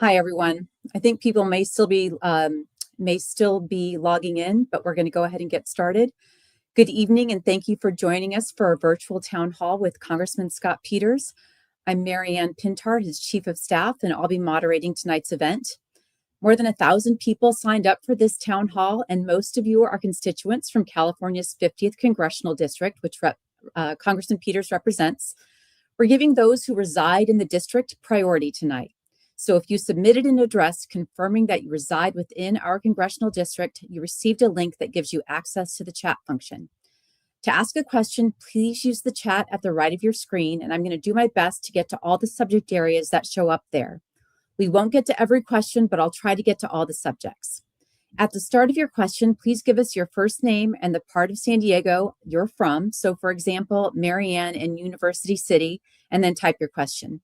Hi, everyone. I think people may still be logging in, but we're going to go ahead and get started. Good evening, and thank you for joining us for our virtual town hall with Congressman Scott Peters. I'm Marianne Pintar, his Chief of Staff, and I'll be moderating tonight's event. More than 1,000 people signed up for this town hall, and most of you are constituents from California's 50th Congressional District, which Congressman Peters represents. We're giving those who reside in the district priority tonight. So if you submitted an address confirming that you reside within our congressional district, you received a link that gives you access to the chat function. To ask a question, please use the chat at the right of your screen, and I'm going to do my best to get to all the subject areas that show up there. We won't get to every question, but I'll try to get to all the subjects. At the start of your question, please give us your first name and the part of San Diego you're from. So for example, Marianne in University City, and then type your question.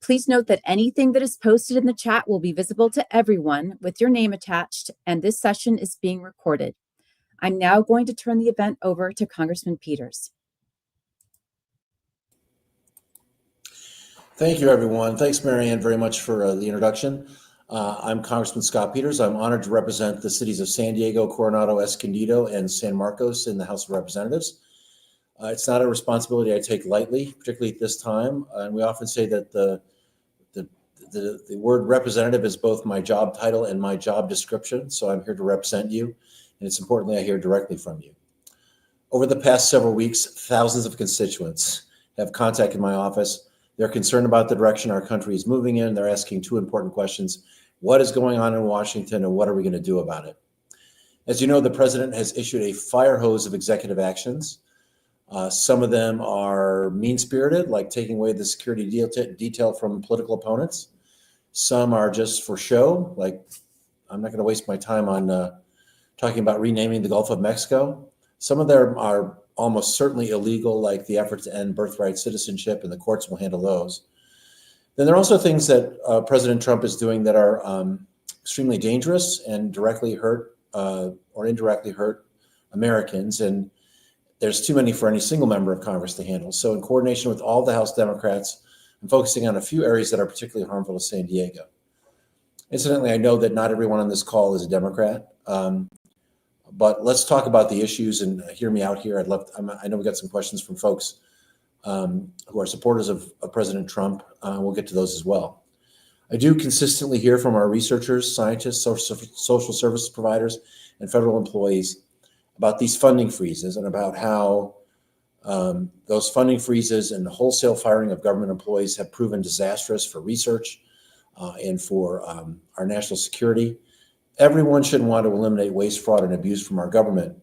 Please note that anything that is posted in the chat will be visible to everyone with your name attached, and this session is being recorded. I'm now going to turn the event over to Congressman Peters. Thank you, everyone. Thanks, Marianne, very much for the introduction. I'm Congressman Scott Peters. I'm honored to represent the cities of San Diego, Coronado, Escondido, and San Marcos in the House of Representatives. It's not a responsibility I take lightly, particularly at this time. And we often say that the word representative is both my job title and my job description. So I'm here to represent you. And it's important that I hear directly from you. Over the past several weeks, thousands of constituents have contacted my office. They're concerned about the direction our country is moving in. They're asking two important questions. What is going on in Washington, and what are we going to do about it? As you know, the president has issued a fire hose of executive actions. Some of them are mean-spirited, like taking away the security detail from political opponents. Some are just for show, like I'm not going to waste my time on talking about renaming the Gulf of Mexico. Some of them are almost certainly illegal, like the effort to end birthright citizenship, and the courts will handle those. Then there are also things that President Trump is doing that are extremely dangerous and directly hurt or indirectly hurt Americans. And there's too many for any single member of Congress to handle. So in coordination with all the House Democrats, I'm focusing on a few areas that are particularly harmful to San Diego. Incidentally, I know that not everyone on this call is a Democrat, but let's talk about the issues and hear me out here. I know we got some questions from folks who are supporters of President Trump. We'll get to those as well. I do consistently hear from our researchers, scientists, social service providers, and federal employees about these funding freezes and about how those funding freezes and the wholesale firing of government employees have proven disastrous for research and for our national security. Everyone should want to eliminate waste, fraud, and abuse from our government.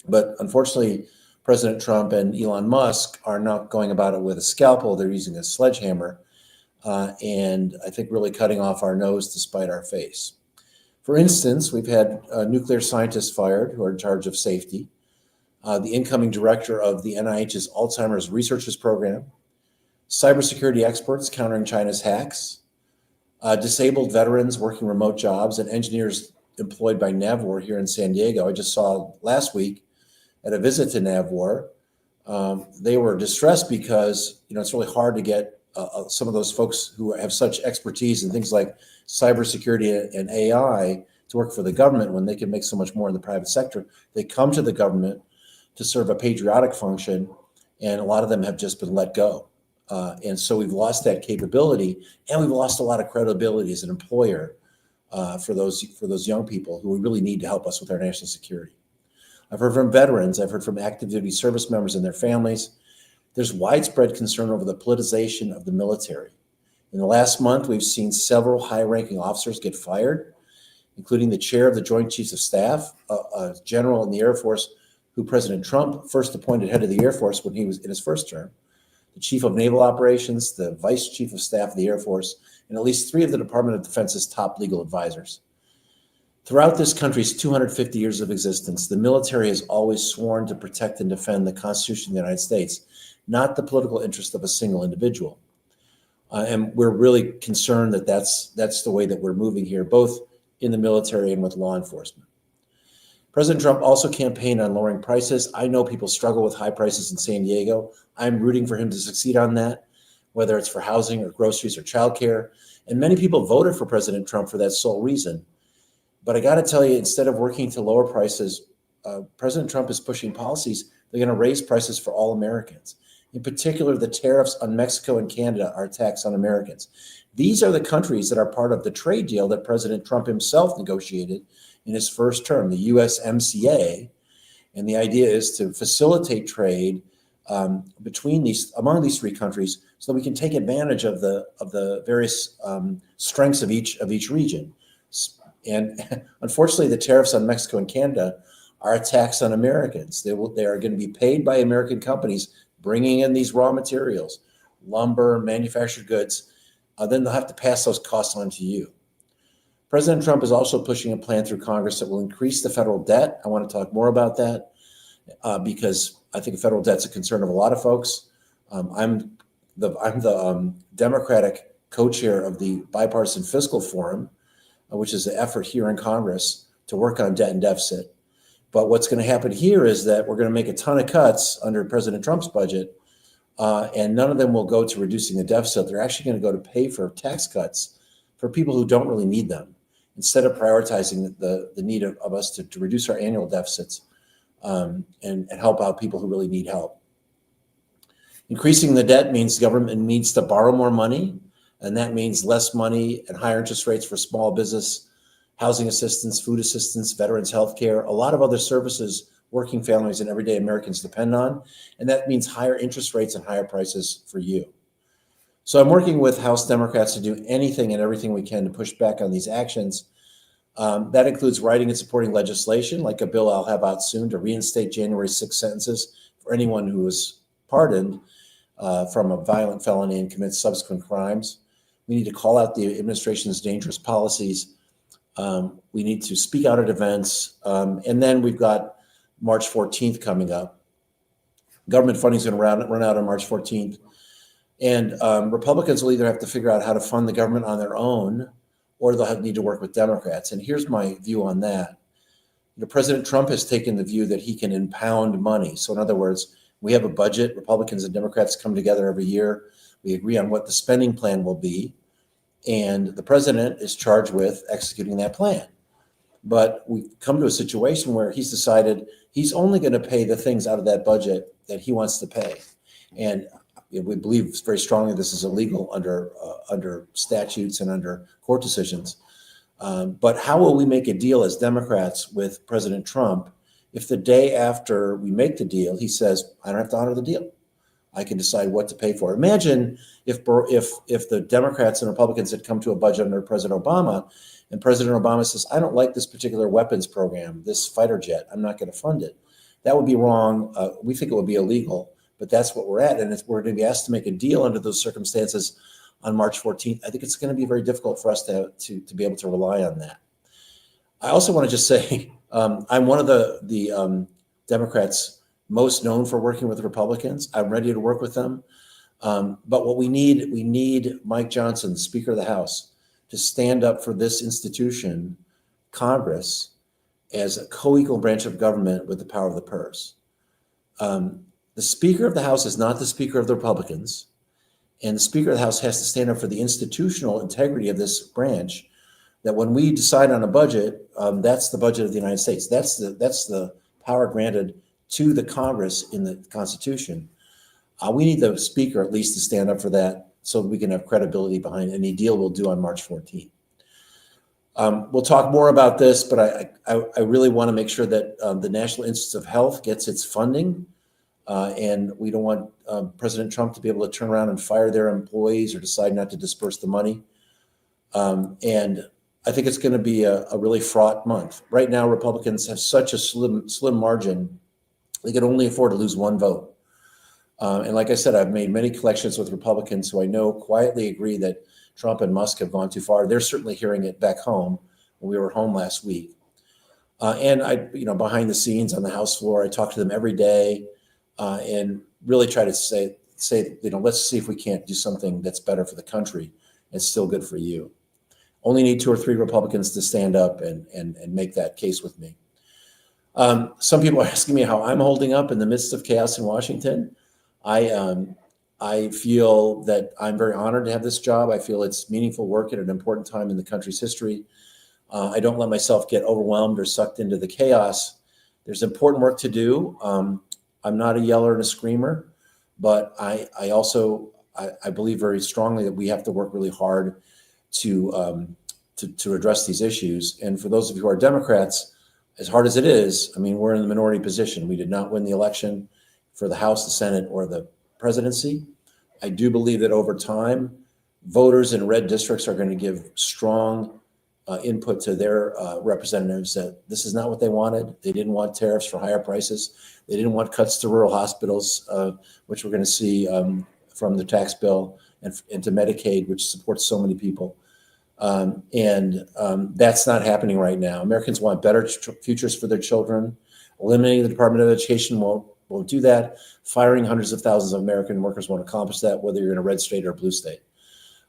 But unfortunately, President Trump and Elon Musk are not going about it with a scalpel. They're using a sledgehammer and I think really cutting off our nose to spite our face. For instance, we've had nuclear scientists fired who are in charge of safety, the incoming director of the NIH's Alzheimer's Researchers Program, cybersecurity experts countering China's hacks, disabled veterans working remote jobs, and engineers employed by NAVWAR here in San Diego. I just saw last week at a visit to NAVWAR, they were distressed because it's really hard to get some of those folks who have such expertise in things like cybersecurity and AI to work for the government when they can make so much more in the private sector. They come to the government to serve a patriotic function, and a lot of them have just been let go. And so we've lost that capability, and we've lost a lot of credibility as an employer for those young people who we really need to help us with our national security. I've heard from veterans. I've heard from active duty service members and their families. There's widespread concern over the politicization of the military. In the last month, we've seen several high-ranking officers get fired, including the chair of the Joint Chiefs of Staff, a general in the Air Force who President Trump first appointed head of the Air Force when he was in his first term, the Chief of Naval Operations, the Vice Chief of Staff of the Air Force, and at least 3 of the Department of Defense's top legal advisors. Throughout this country's 250 years of existence, the military has always sworn to protect and defend the Constitution of the United States, not the political interest of a single individual. And we're really concerned that that's the way that we're moving here, both in the military and with law enforcement. President Trump also campaigned on lowering prices. I know people struggle with high prices in San Diego. I'm rooting for him to succeed on that, whether it's for housing or groceries or childcare. And many people voted for President Trump for that sole reason. But I got to tell you, instead of working to lower prices, President Trump is pushing policies. They're going to raise prices for all Americans. In particular, the tariffs on Mexico and Canada are a tax on Americans. These are the countries that are part of the trade deal that President Trump himself negotiated in his first term, the USMCA. And the idea is to facilitate trade among these three countries, so that we can take advantage of the various strengths of each region. And unfortunately, the tariffs on Mexico and Canada are a tax on Americans. They are going to be paid by American companies bringing in these raw materials, lumber, manufactured goods. Then they'll have to pass those costs on to you. President Trump is also pushing a plan through Congress that will increase the federal debt. I want to talk more about that because I think federal debt's a concern of a lot of folks. I'm the Democratic co-chair of the Bipartisan Fiscal Forum, which is an effort here in Congress to work on debt and deficit. But what's going to happen here is that we're going to make a ton of cuts under President Trump's budget, and none of them will go to reducing the deficit. They're actually going to go to pay for tax cuts for people who don't really need them, instead of prioritizing the need of us to reduce our annual deficits and help out people who really need help. Increasing the debt means government needs to borrow more money, and that means less money and higher interest rates for small business, housing assistance, food assistance, veterans health care, a lot of other services working families and everyday Americans depend on. And that means higher interest rates and higher prices for you. So I'm working with House Democrats to do anything and everything we can to push back on these actions. That includes writing and supporting legislation, like a bill I'll have out soon to reinstate January 6 sentences for anyone who was pardoned from a violent felony and commits subsequent crimes. We need to call out the administration's dangerous policies. We need to speak out at events. And then we've got March 14th coming up. Government funding is going to run out on March 14th. And Republicans will either have to figure out how to fund the government on their own, or they'll need to work with Democrats. And here's my view on that. President Trump has taken the view that he can impound money. So in other words, we have a budget. Republicans and Democrats come together every year. We agree on what the spending plan will be. And the president is charged with executing that plan. But we've come to a situation where he's decided he's only going to pay the things out of that budget that he wants to pay. And we believe very strongly this is illegal under statutes and under court decisions. But how will we make a deal as Democrats with President Trump if the day after we make the deal, he says, I don't have to honor the deal. I can decide what to pay for. Imagine if the Democrats and Republicans had come to a budget under President Obama, and President Obama says, I don't like this particular weapons program, this fighter jet, I'm not going to fund it. That would be wrong. We think it would be illegal, but that's what we're at. And if we're going to be asked to make a deal under those circumstances on March 14th, I think it's going to be very difficult for us to be able to rely on that. I also want to just say, I'm one of the Democrats most known for working with Republicans. I'm ready to work with them. But what we need Mike Johnson, the Speaker of the House, to stand up for this institution, Congress, as a co-equal branch of government with the power of the purse. The Speaker of the House is not the Speaker of the Republicans, and the Speaker of the House has to stand up for the institutional integrity of this branch, that when we decide on a budget, that's the budget of the United States. That's the power granted to the Congress in the Constitution. We need the Speaker at least to stand up for that so we can have credibility behind any deal we'll do on March 14th. We'll talk more about this, but I really want to make sure that the National Institutes of Health gets its funding, and we don't want President Trump to be able to turn around and fire their employees or decide not to disperse the money. And I think it's going to be a really fraught month. Right now, Republicans have such a slim margin, they can only afford to lose one vote. And like I said, I've made many collections with Republicans who I know quietly agree that Trump and Musk have gone too far. They're certainly hearing it back home when we were home last week. And behind the scenes on the House floor, I talk to them every day and really try to say, let's see if we can't do something that's better for the country and still good for you. Only need 2 or 3 Republicans to stand up and make that case with me. Some people are asking me how I'm holding up in the midst of chaos in Washington. I feel that I'm very honored to have this job. I feel it's meaningful work at an important time in the country's history. I don't let myself get overwhelmed or sucked into the chaos. There's important work to do. I'm not a yeller and a screamer, but I also believe very strongly that we have to work really hard to address these issues. And for those of you who are Democrats, as hard as it is, I mean, we're in the minority position. We did not win the election for the House, the Senate, or the presidency. I do believe that over time, voters in red districts are going to give strong input to their representatives that this is not what they wanted. They didn't want tariffs for higher prices. They didn't want cuts to rural hospitals, which we're going to see from the tax bill, and to Medicaid, which supports so many people. That's not happening right now. Americans want better futures for their children. Eliminating the Department of Education won't do that. Firing hundreds of thousands of American workers won't accomplish that, whether you're in a red state or a blue state.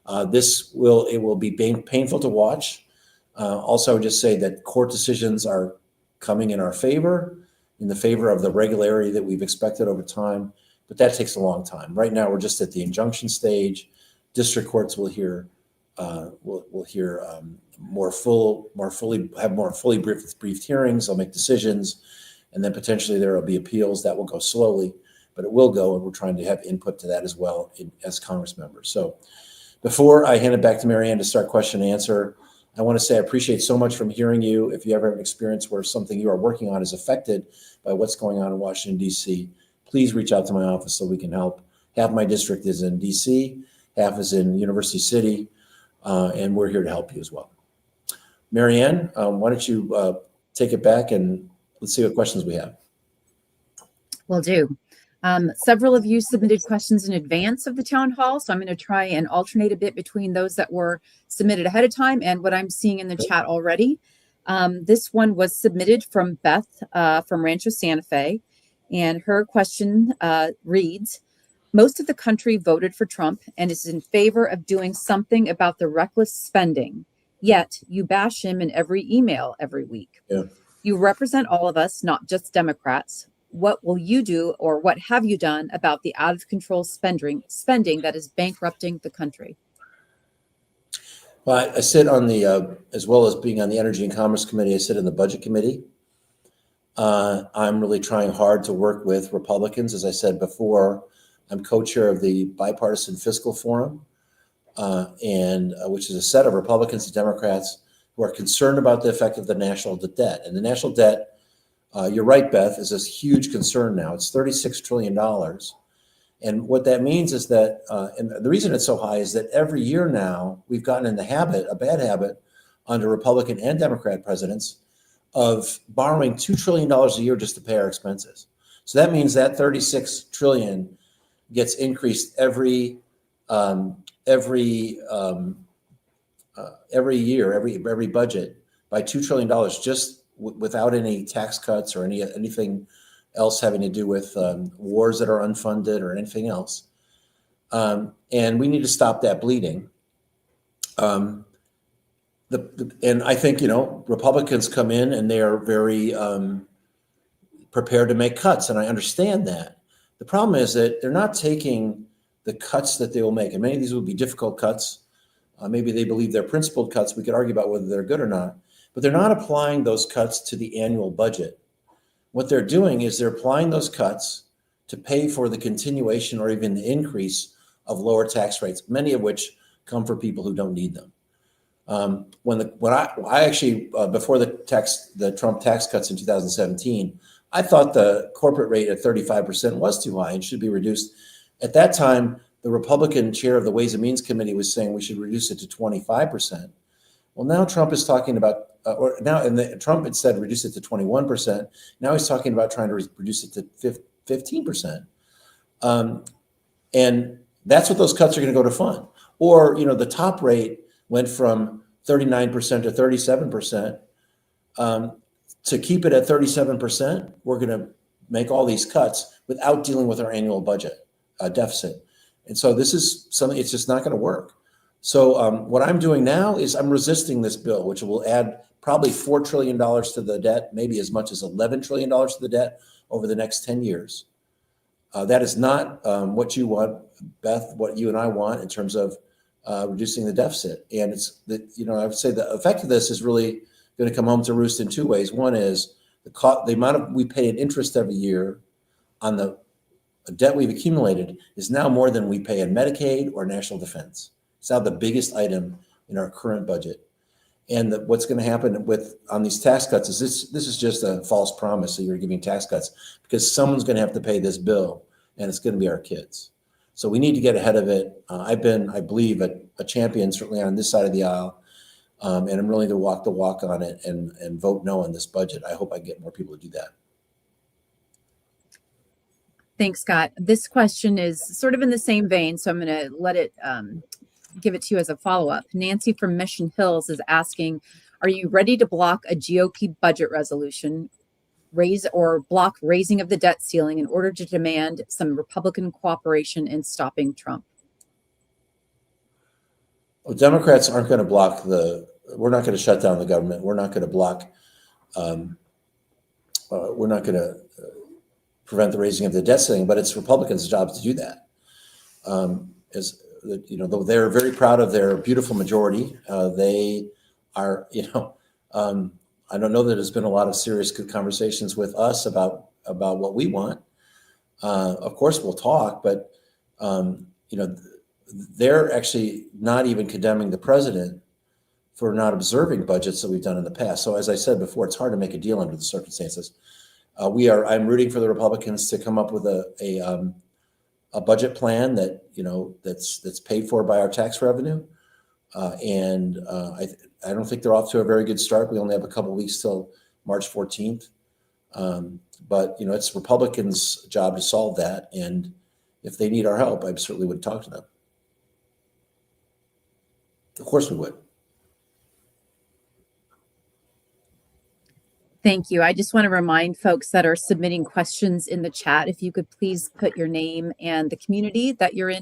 It will be painful to watch. Also, I would just say that court decisions are coming in our favor, in the favor of the regularity that we've expected over time, but that takes a long time. Right now, we're just at the injunction stage. District courts will hear more fully briefed hearings. They'll make decisions, and then potentially there will be appeals that will go slowly, but it will go, and we're trying to have input to that as well as Congress members. So before I hand it back to Marianne to start question and answer, I want to say I appreciate so much from hearing you. If you ever have an experience where something you are working on is affected by what's going on in Washington, D.C., please reach out to my office so we can help. Half my district is in D.C., half is in University City, and we're here to help you as well. Marianne, why don't you take it back and let's see what questions we have. Will do. Several of you submitted questions in advance of the town hall, so I'm going to try and alternate a bit between those that were submitted ahead of time and what I'm seeing in the chat already. This one was submitted from Beth from Rancho Santa Fe, and her question reads, most of the country voted for Trump and is in favor of doing something about the reckless spending, yet you bash him in every email every week. Yeah. You represent all of us, not just Democrats. What will you do, or what have you done about the out of control spending that is bankrupting the country? Well, I sit on the, as well as being on the Energy and Commerce Committee, I sit in the Budget Committee. I'm really trying hard to work with Republicans. As I said before, I'm co-chair of the Bipartisan Fiscal Forum, which is a set of Republicans and Democrats who are concerned about the effect of the national debt. And the national debt, you're right, Beth, is this huge concern now. It's $36 trillion. And what that means is that, and the reason it's so high is that every year now, we've gotten in the habit, a bad habit, under Republican and Democrat presidents, of borrowing $2 trillion a year just to pay our expenses. So that means that $36 trillion gets increased every year, every budget by $2 trillion, just without any tax cuts or anything else having to do with wars that are unfunded or anything else. And we need to stop that bleeding. And I think, Republicans come in and they are very prepared to make cuts, and I understand that. The problem is that they're not taking the cuts that they will make, and many of these will be difficult cuts. Maybe they believe they're principled cuts. We could argue about whether they're good or not, but they're not applying those cuts to the annual budget. What they're doing is they're applying those cuts to pay for the continuation or even the increase of lower tax rates, many of which come for people who don't need them. Before the Trump tax cuts in 2017, I thought the corporate rate at 35% was too high and should be reduced. At that time, the Republican chair of the Ways and Means Committee was saying we should reduce it to 25%. Well, now Trump is talking about, Trump had said reduce it to 21%. Now he's talking about trying to reduce it to 15%. And that's what those cuts are going to go to fund. Or, the top rate went from 39% to 37%. To keep it at 37%, we're going to make all these cuts without dealing with our annual budget deficit. And so this is something, it's just not going to work. So what I'm doing now is I'm resisting this bill, which will add probably $4 trillion to the debt, maybe as much as $11 trillion to the debt over the next 10 years. That is not what you want. Beth, what you and I want in terms of reducing the deficit. And it's that, I would say the effect of this is really going to come home to roost in two ways. One is the amount of we pay in interest every year on the debt we've accumulated is now more than we pay in Medicaid or national defense. It's now the biggest item in our current budget. And what's going to happen on these tax cuts is this is just a false promise that you're giving tax cuts, because someone's going to have to pay this bill, and it's going to be our kids. So we need to get ahead of it. I've been, I believe, a champion, certainly on this side of the aisle, and I'm willing to walk the walk on it and vote no on this budget. I hope I get more people to do that. Thanks, Scott. This question is sort of in the same vein, so I'm going to let it give it to you as a follow-up. Nancy from Mission Hills is asking, are you ready to block a GOP budget resolution, block raising of the debt ceiling in order to demand some Republican cooperation in stopping Trump? Well, Democrats aren't going to block we're not going to shut down the government. We're not going to block, we're not going to prevent the raising of the debt ceiling, but it's Republicans' job to do that. They're very proud of their beautiful majority. They are, I don't know that there's been a lot of serious good conversations with us about what we want. Of course, we'll talk, but they're actually not even condemning the president for not observing budgets that we've done in the past. So, as I said before, it's hard to make a deal under the circumstances. I'm rooting for the Republicans to come up with a budget plan that that's paid for by our tax revenue, and I don't think they're off to a very good start. We only have a couple of weeks till March 14th, but it's Republicans' job to solve that. And if they need our help, I certainly would talk to them. Of course, we would. Thank you. I just want to remind folks that are submitting questions in the chat, if you could please put your name and the community that you're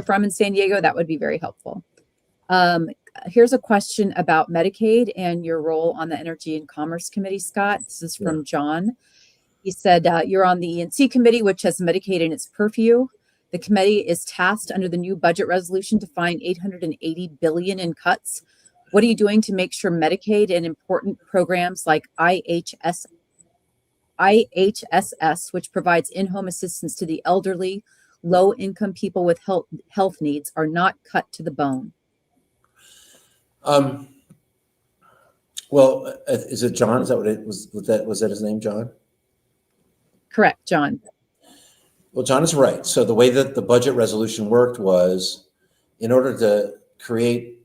from in San Diego, that would be very helpful. Here's a question about Medicaid and your role on the Energy and Commerce Committee, Scott. This is from John. He said, you're on the E&C committee, which has Medicaid in its purview. The committee is tasked under the new budget resolution to find $880 billion in cuts. What are you doing to make sure Medicaid and important programs like IHSS, which provides in-home assistance to the elderly, low-income people with health needs, are not cut to the bone? Well, is it John? Is that what it was? Was that his name, John? Correct, John. Well, John is right. So the way that the budget resolution worked was, in order to create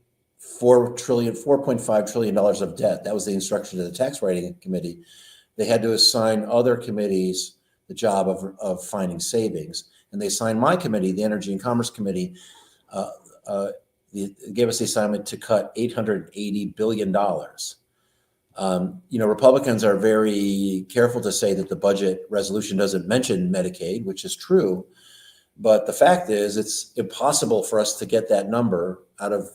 $4.5 trillion of debt, that was the instruction to the tax writing committee, they had to assign other committees the job of finding savings. And they assigned my committee, the Energy and Commerce Committee, gave us the assignment to cut $880 billion. Republicans are very careful to say that the budget resolution doesn't mention Medicaid, which is true. But the fact is, it's impossible for us to get that number out of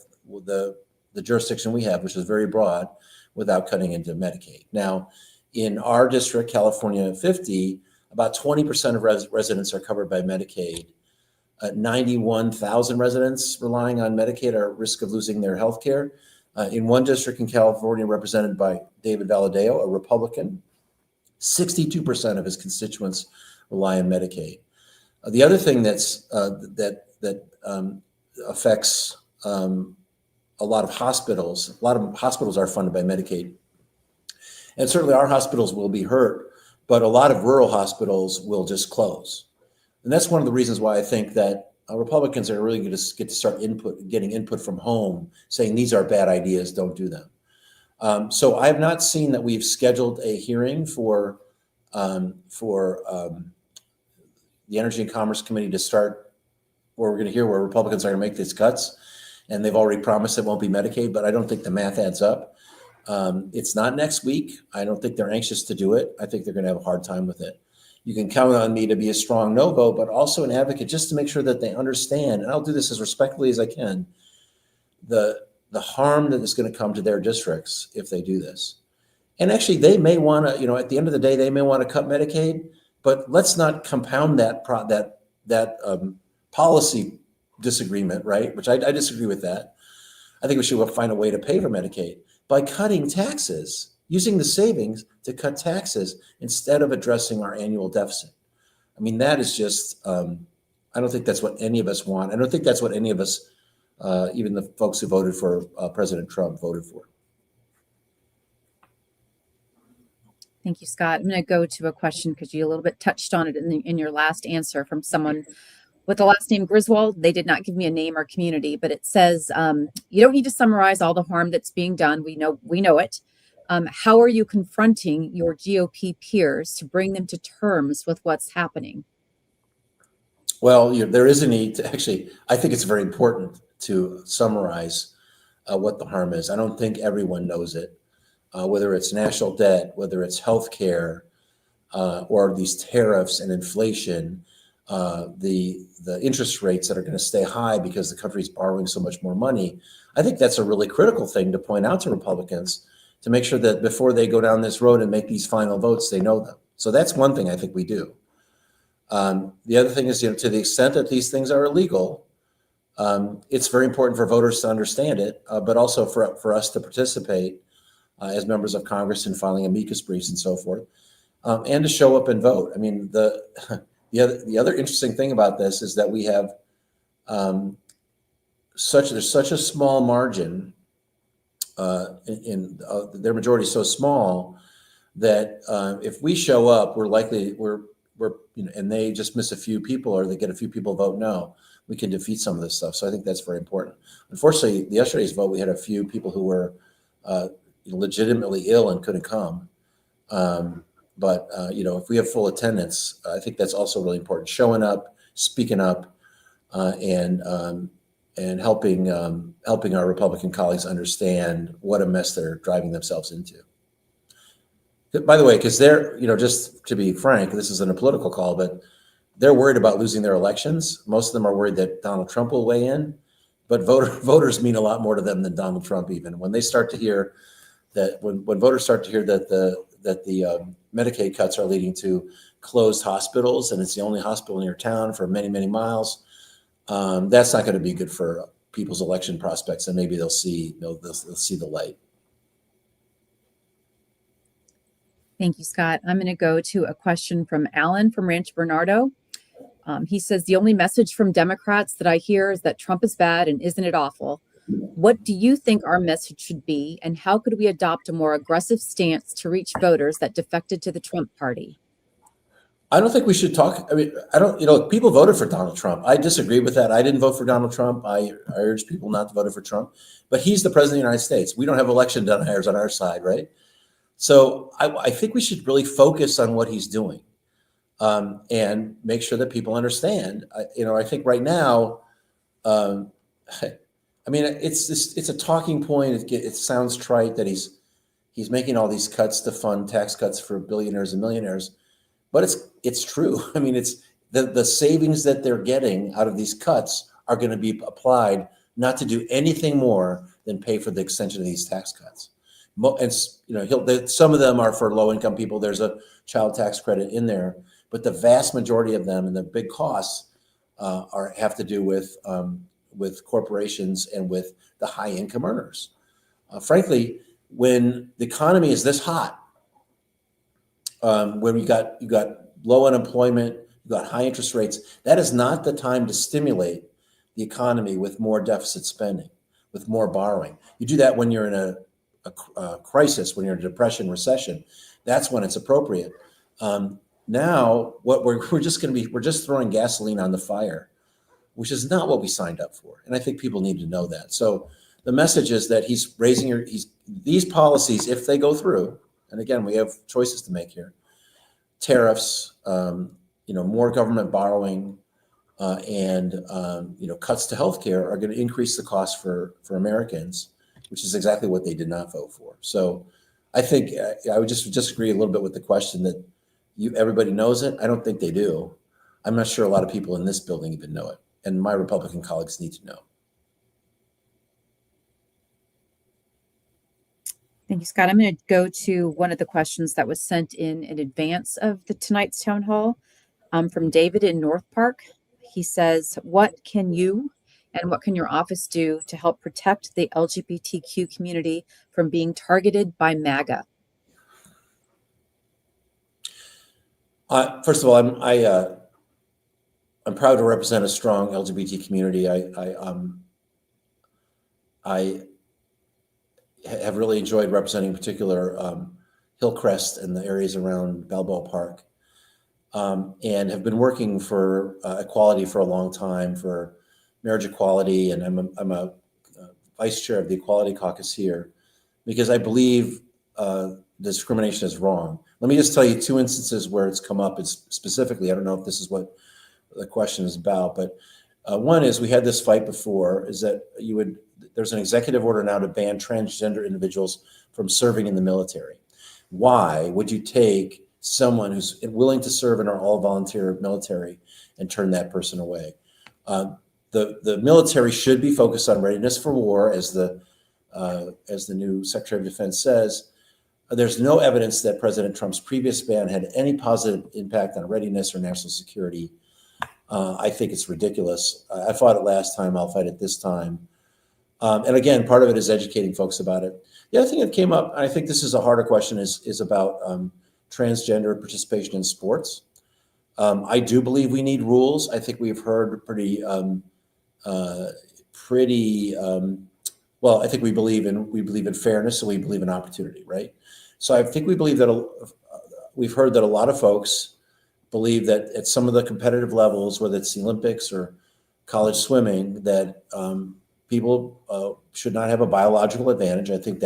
the jurisdiction we have, which is very broad, without cutting into Medicaid. Now, in our district, California 50, about 20% of residents are covered by Medicaid. 91,000 residents relying on Medicaid are at risk of losing their health care. In one district in California, represented by David Valadeo, a Republican, 62% of his constituents rely on Medicaid. The other thing that affects a lot of hospitals are funded by Medicaid. And certainly our hospitals will be hurt, but a lot of rural hospitals will just close. And that's one of the reasons why I think that Republicans are really going to get to start getting input from home, saying these are bad ideas, don't do them. So I have not seen that we've scheduled a hearing for the Energy and Commerce Committee to start, where we're going to hear where Republicans are going to make these cuts. And they've already promised it won't be Medicaid, but I don't think the math adds up. It's not next week. I don't think they're anxious to do it. I think they're going to have a hard time with it. You can count on me to be a strong no vote, but also an advocate, just to make sure that they understand, and I'll do this as respectfully as I can, the harm that is going to come to their districts if they do this. And actually, they may want to, at the end of the day, they may want to cut Medicaid, but let's not compound that policy disagreement, right? Which I disagree with that. I think we should find a way to pay for Medicaid by cutting taxes, using the savings to cut taxes instead of addressing our annual deficit. I mean, that is just, I don't think that's what any of us want. I don't think that's what any of us, even the folks who voted for President Trump, voted for. Thank you, Scott. I'm going to go to a question because you a little bit touched on it in your last answer from someone with the last name Griswold. They did not give me a name or community, but it says you don't need to summarize all the harm that's being done. We know it. How are you confronting your GOP peers to bring them to terms with what's happening? Well, there is a need to actually, I think it's very important to summarize what the harm is. I don't think everyone knows it, whether it's national debt, whether it's healthcare, or these tariffs and inflation, the interest rates that are going to stay high because the country's borrowing so much more money. I think that's a really critical thing to point out to Republicans to make sure that before they go down this road and make these final votes, they know them. So that's one thing I think we do. The other thing is, to the extent that these things are illegal, it's very important for voters to understand it, but also for us to participate as members of Congress in filing amicus briefs and so forth, and to show up and vote. I mean, the other interesting thing about this is that we have there's such a small margin in their majority is so small that if we show up, we're and they just miss a few people or they get a few people vote no, we can defeat some of this stuff. So I think that's very important. Unfortunately, yesterday's vote, we had a few people who were legitimately ill and couldn't come. But if we have full attendance, I think that's also really important. Showing up, speaking up, and helping our Republican colleagues understand what a mess they're driving themselves into. By the way, because they're, just to be frank, this isn't a political call, but they're worried about losing their elections. Most of them are worried that Donald Trump will weigh in, but voters mean a lot more to them than Donald Trump. Even when they start to hear that, when voters start to hear that the Medicaid cuts are leading to closed hospitals, and it's the only hospital in your town for many, many miles, that's not going to be good for people's election prospects, and maybe they'll see the light. Thank you, Scott. I'm going to go to a question from Alan from Rancho Bernardo. He says, the only message from Democrats that I hear is that Trump is bad and isn't it awful? What do you think our message should be, and how could we adopt a more aggressive stance to reach voters that defected to the Trump party? I don't think we should talk. I mean, people voted for Donald Trump. I disagree with that. I didn't vote for Donald Trump. I urge people not to vote for Trump, but he's the president of the United States. We don't have election deniers on our side, right? So I think we should really focus on what he's doing, and make sure that people understand. I think right now, I mean, it's a talking point. It sounds trite that he's making all these cuts to fund tax cuts for billionaires and millionaires, but it's true. I mean, it's the savings that they're getting out of these cuts are going to be applied not to do anything more than pay for the extension of these tax cuts. And some of them are for low-income people. There's a child tax credit in there, but the vast majority of them and the big costs have to do with corporations and with the high-income earners. Frankly, when the economy is this hot, when you got low unemployment, you got high interest rates, that is not the time to stimulate the economy with more deficit spending, with more borrowing. You do that when you're in a crisis, when you're in a depression, recession. That's when it's appropriate. Now, what we're just throwing gasoline on the fire, which is not what we signed up for. And I think people need to know that. So the message is that he's these policies, if they go through, and again, we have choices to make here, tariffs, more government borrowing, and cuts to healthcare are going to increase the cost for Americans, which is exactly what they did not vote for. So I think I would just disagree a little bit with the question that everybody knows it. I don't think they do. I'm not sure a lot of people in this building even know it. And my Republican colleagues need to know. Thank you, Scott. I'm going to go to one of the questions that was sent in advance of tonight's town hall from David in North Park. He says, what can you and what can your office do to help protect the LGBTQ community from being targeted by MAGA? First of all, I'm proud to represent a strong LGBT community. I have really enjoyed representing in particular Hillcrest and the areas around Balboa Park, and have been working for equality for a long time, for marriage equality, and I'm a vice chair of the Equality Caucus here because I believe discrimination is wrong. Let me just tell you two instances where it's come up. It's specifically, I don't know if this is what the question is about, but one is we had this fight before, is that there's an executive order now to ban transgender individuals from serving in the military. Why would you take someone who's willing to serve in our all-volunteer military and turn that person away? The military should be focused on readiness for war, as the new Secretary of Defense says. There's no evidence that President Trump's previous ban had any positive impact on readiness or national security. I think it's ridiculous. I fought it last time. I'll fight it this time. And again, part of it is educating folks about it. The other thing that came up, and I think this is a harder question, is about transgender participation in sports. I do believe we need rules. I think we've heard well, I think we believe in fairness, and we believe in opportunity, right? So I think we believe that we've heard that a lot of folks believe that at some of the competitive levels, whether it's the Olympics or college swimming, that people should not have a biological advantage. I think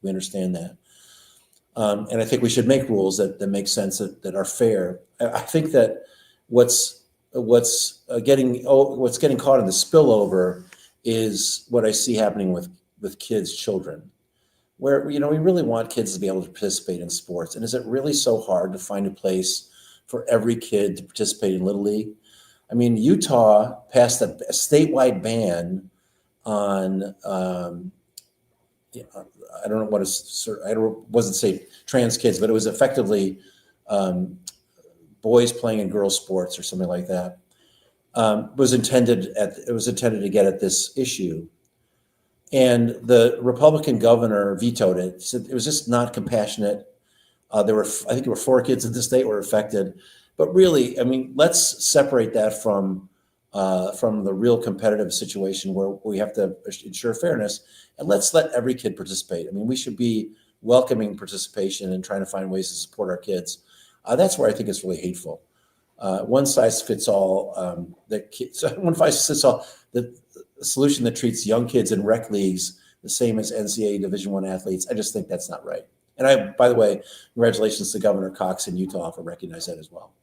we understand that. And I think we should make rules that make sense, that are fair. I think that what's getting caught in the spillover is what I see happening with children, where we really want kids to be able to participate in sports. And is it really so hard to find a place for every kid to participate in Little League? I mean, Utah passed a statewide ban on I don't know what wasn't say trans kids, but it was effectively boys playing in girls sports or something like that. It was intended to get at this issue, and the Republican governor vetoed it. He said it was just not compassionate. I think there were 4 kids in the state were affected, but really, I mean, let's separate that from the real competitive situation where we have to ensure fairness, and let's let every kid participate. I mean, we should be welcoming participation and trying to find ways to support our kids. That's where I think it's really hateful. One size fits all. One size fits all. The solution that treats young kids in rec leagues the same as NCAA Division I athletes. I just think that's not right. And by the way, congratulations to Governor Cox in Utah for recognizing that as well.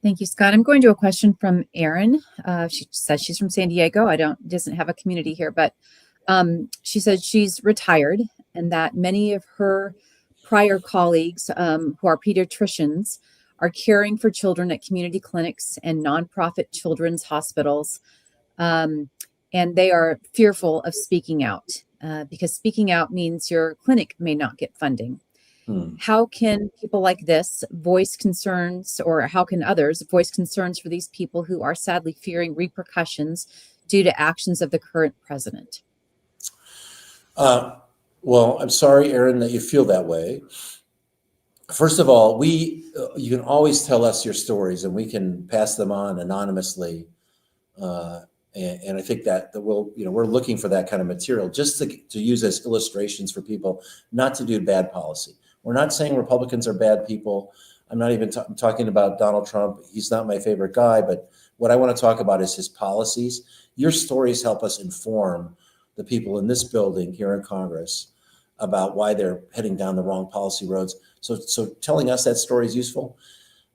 Thank you, Scott. I'm going to a question from Erin. She says she's from San Diego. Doesn't have a community here, but she says she's retired and that many of her prior colleagues who are pediatricians are caring for children at community clinics and nonprofit children's hospitals. And they are fearful of speaking out because speaking out means your clinic may not get funding. How can people like this voice concerns, or how can others voice concerns for these people who are sadly fearing repercussions due to actions of the current president? Well, I'm sorry, Erin, that you feel that way. First of all, you can always tell us your stories, and we can pass them on anonymously. And I think that we're looking for that kind of material just to use as illustrations for people not to do bad policy. We're not saying Republicans are bad people. I'm not even talking about Donald Trump. He's not my favorite guy, but what I want to talk about is his policies. Your stories help us inform the people in this building here in Congress about why they're heading down the wrong policy roads. So telling us that story is useful.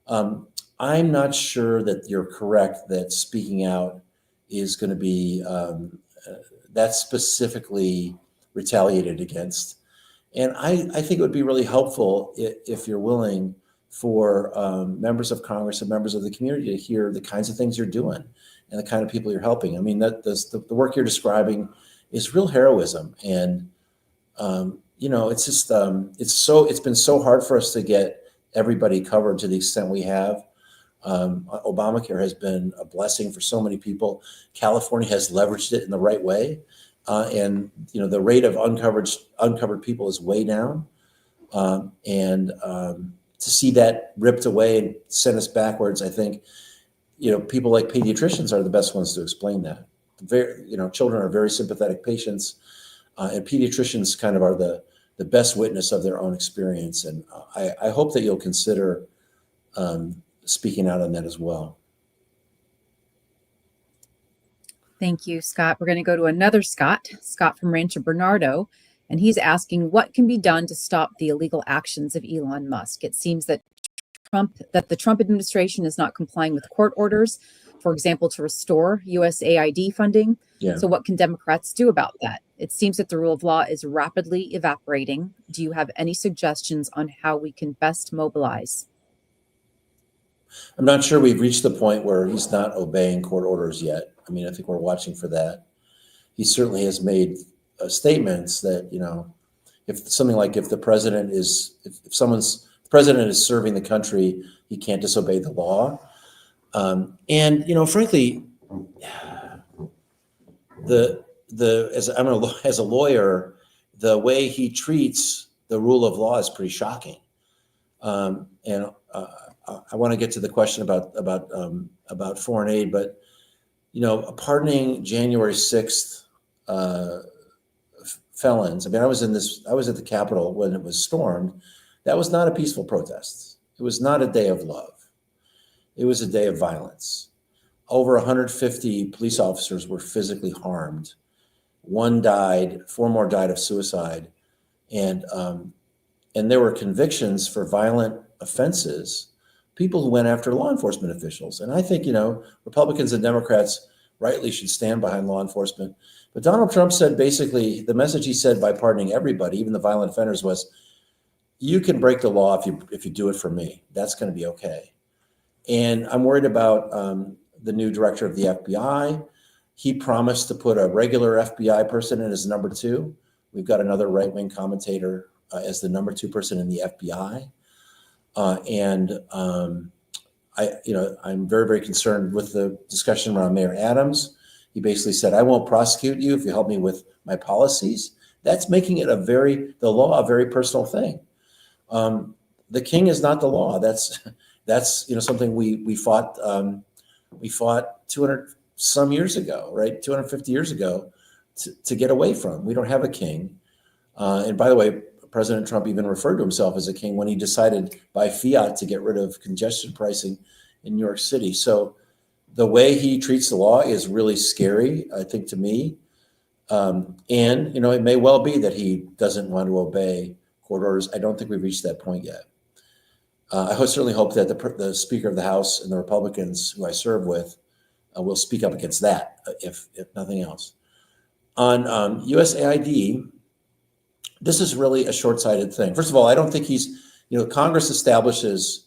I'm not sure that you're correct that speaking out is going to be that's specifically retaliated against. And I think it would be really helpful if you're willing for members of Congress and members of the community to hear the kinds of things you're doing and the kind of people you're helping. I mean, the work you're describing is real heroism. And, it's just, it's been so hard for us to get everybody covered to the extent we have. Obamacare has been a blessing for so many people. California has leveraged it in the right way. And the rate of uncovered people is way down. To see that ripped away and sent us backwards, I think, people like pediatricians are the best ones to explain that. Children are very sympathetic patients, and pediatricians kind of are the best witness of their own experience. And I hope that you'll consider speaking out on that as well. Thank you, Scott. We're going to go to another Scott from Rancho Bernardo, and he's asking what can be done to stop the illegal actions of Elon Musk. It seems that the Trump administration is not complying with court orders, for example, to restore USAID funding. Yeah. So what can Democrats do about that? It seems that the rule of law is rapidly evaporating. Do you have any suggestions on how we can best mobilize? I'm not sure we've reached the point where he's not obeying court orders yet. I mean, I think we're watching for that. He certainly has made statements that, if the president is, if the president is serving the country, he can't disobey the law. Frankly, as a lawyer, the way he treats the rule of law is pretty shocking. I want to get to the question about foreign aid, but pardoning January 6th felons. I mean, I was at the Capitol when it was stormed. That was not a peaceful protest. It was not a day of love. It was a day of violence. Over 150 police officers were physically harmed. One died, 4 more died of suicide. And there were convictions for violent offenses, people who went after law enforcement officials. And I think, Republicans and Democrats rightly should stand behind law enforcement. But Donald Trump said, basically, the message he said by pardoning everybody, even the violent offenders, was, you can break the law if you do it for me. That's going to be okay. And I'm worried about the new director of the FBI. He promised to put a regular FBI person in as number 2. We've got another right-wing commentator as the number 2 person in the FBI. I'm very, very concerned with the discussion around Mayor Adams. He basically said, I won't prosecute you if you help me with my policies. That's making it the law a very personal thing. The king is not the law. That's something we fought 200 some years ago, right? 250 years ago to get away from. We don't have a king. And by the way, President Trump even referred to himself as a king when he decided by fiat to get rid of congestion pricing in New York City. So the way he treats the law is really scary, I think, to me. It may well be that he doesn't want to obey court orders. I don't think we've reached that point yet. I certainly hope that the Speaker of the House and the Republicans who I serve with will speak up against that, if nothing else. On USAID, this is really a short-sighted thing. First of all, I don't think Congress establishes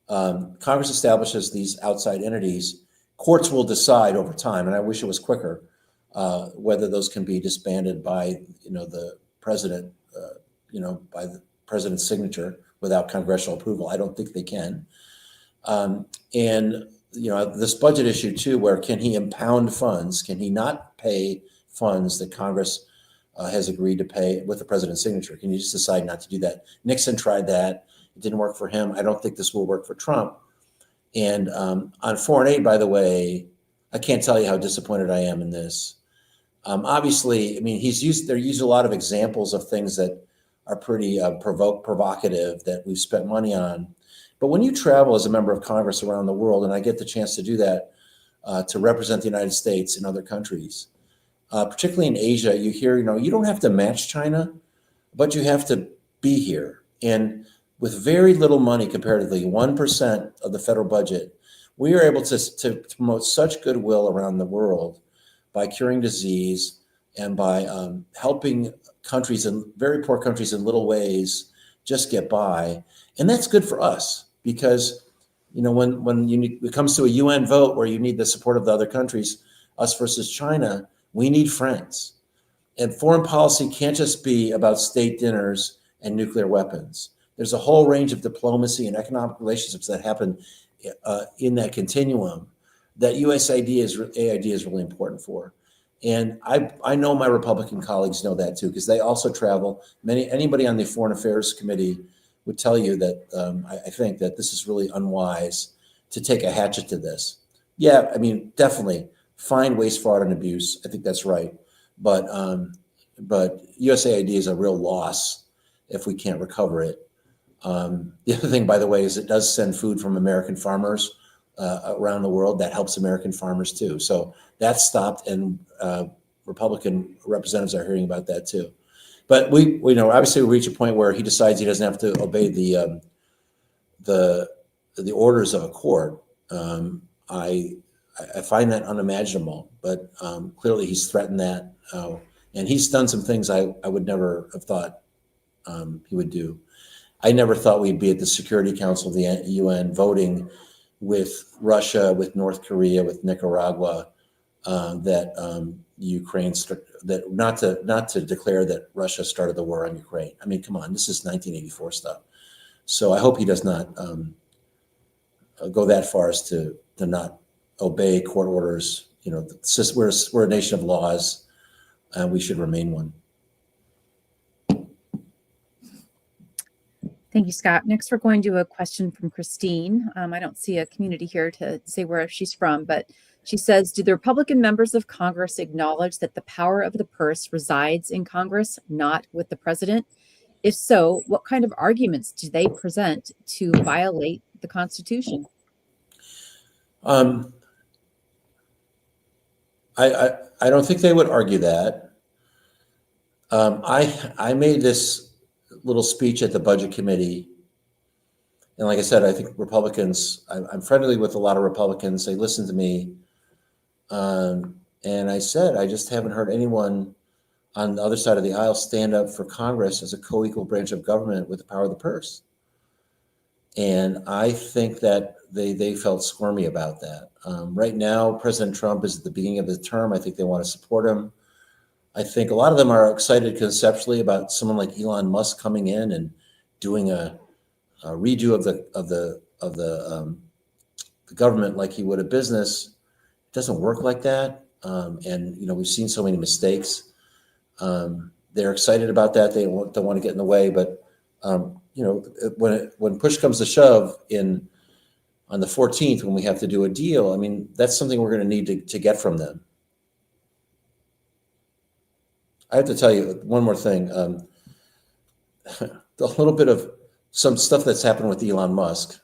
these outside entities. Courts will decide over time, and I wish it was quicker, whether those can be disbanded by the president, by the president's signature without congressional approval. I don't think they can. This budget issue too, where can he impound funds? Can he not pay funds that Congress has agreed to pay with the president's signature? Can you just decide not to do that? Nixon tried that. It didn't work for him. I don't think this will work for Trump. And on foreign aid, by the way, I can't tell you how disappointed I am in this. Obviously, I mean, they're used a lot of examples of things that are pretty provocative that we've spent money on. But when you travel as a member of Congress around the world, and I get the chance to do that, to represent the United States in other countries, particularly in Asia, you hear, you don't have to match China, but you have to be here. And with very little money, comparatively, 1% of the federal budget, we are able to promote such goodwill around the world by curing disease and by helping countries, and very poor countries, in little ways just get by. And that's good for us because, when it comes to a UN vote where you need the support of the other countries, us versus China, we need friends. And foreign policy can't just be about state dinners and nuclear weapons. There's a whole range of diplomacy and economic relationships that happen in that continuum that USAID AID is really important for. And I know my Republican colleagues know that too, because they also travel. Anybody on the Foreign Affairs Committee would tell you that I think that this is really unwise to take a hatchet to this. Yeah, I mean, definitely find waste, fraud, and abuse. I think that's right. But USAID is a real loss if we can't recover it. The other thing, by the way, is it does send food from American farmers around the world. That helps American farmers too. So that's stopped, and Republican representatives are hearing about that too. But we obviously we reach a point where he decides he doesn't have to obey the orders of a court. I find that unimaginable, but clearly he's threatened that, and he's done some things I would never have thought he would do. I never thought we'd be at the Security Council of the UN voting with Russia, with North Korea, with Nicaragua, that Ukraine that not to declare that Russia started the war on Ukraine. I mean, come on, this is 1984 stuff. So I hope he does not go that far as to not obey court orders. You know, we're a nation of laws, and we should remain one. Thank you, Scott. Next, we're going to a question from Christine. I don't see a community here to say where she's from, but she says, do the Republican members of Congress acknowledge that the power of the purse resides in Congress, not with the president? If so, what kind of arguments do they present to violate the Constitution? I don't think they would argue that. I made this little speech at the Budget Committee, and like I said, I think Republicans. I'm friendly with a lot of Republicans. They listen to me, and I said I just haven't heard anyone on the other side of the aisle stand up for Congress as a co-equal branch of government with the power of the purse. And I think that they felt squirmy about that. Right now, President Trump is at the beginning of his term. I think they want to support him. I think a lot of them are excited conceptually about someone like Elon Musk coming in and doing a redo of the government like he would a business. It doesn't work like that, and we've seen so many mistakes. They're excited about that. They don't want to get in the way, but when push comes to shove on the 14th, when we have to do a deal, I mean, that's something we're going to need to get from them. I have to tell you one more thing. A little bit of some stuff that's happened with Elon Musk.